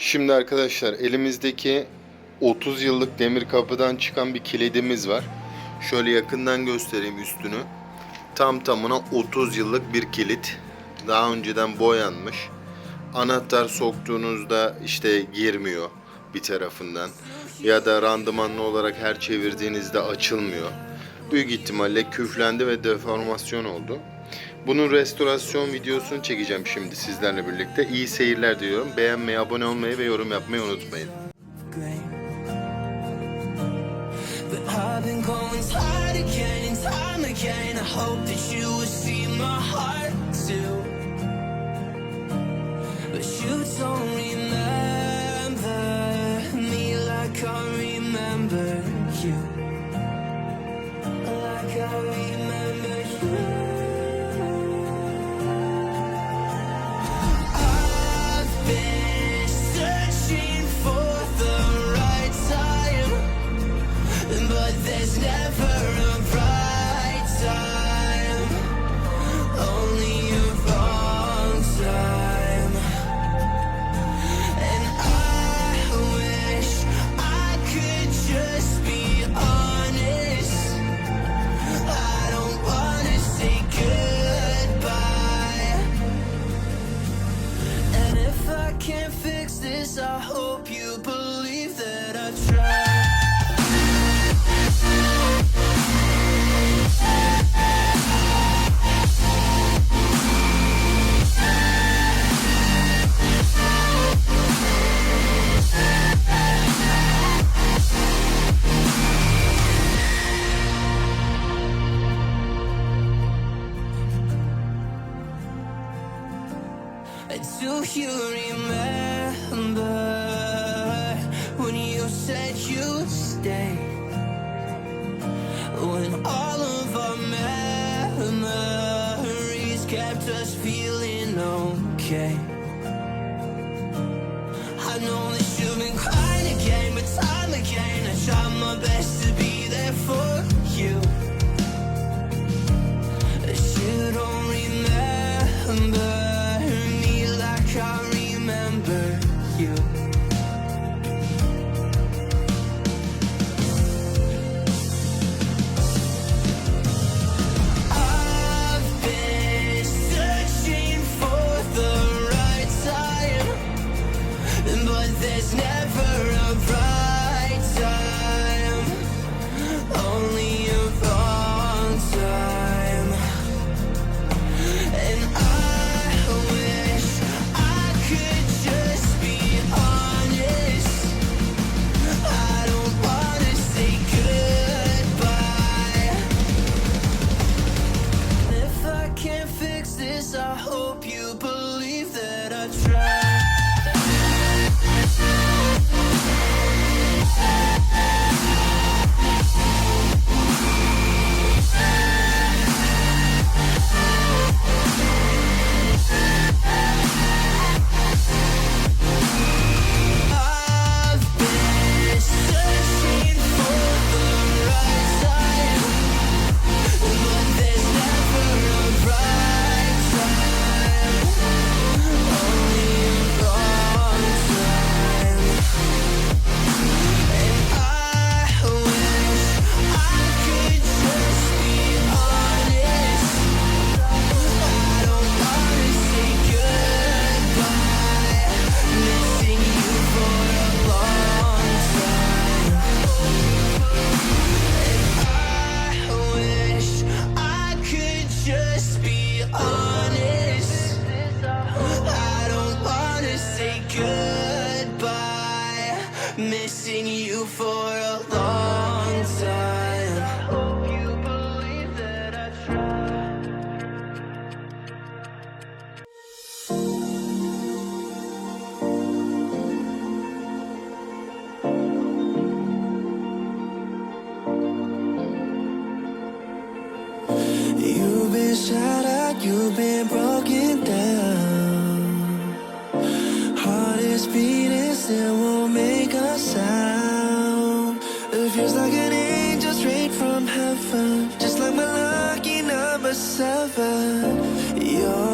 Şimdi arkadaşlar elimizdeki 30 yıllık demir kapıdan çıkan bir kilidimiz var. Şöyle yakından göstereyim üstünü. Tam tamına 30 yıllık bir kilit. Daha önceden boyanmış. Anahtar soktuğunuzda işte girmiyor bir tarafından. Ya da randımanlı olarak her çevirdiğinizde açılmıyor. Büyük ihtimalle küflendi ve deformasyon oldu. Bunun restorasyon videosunu çekeceğim şimdi sizlerle birlikte. İyi seyirler diliyorum. Beğenmeyi, abone olmayı ve yorum yapmayı unutmayın. I hope you believe that I tried. Do you remember when you said you'd stay? When all of our memories kept us feeling okay. I know that you've been crying again, but time again I tried my best to be there for you. But you don't remember. I remember you. I've been searching for the right time, but there's never a right time, only a wrong time. And I wish could just be honest. I don't wanna say goodbye. If I can't fix this, I hope you believe that I tried. Missing you for a long time. I hope you believe that I tried. You've been shattered, you've been broken down. Heart is beating still.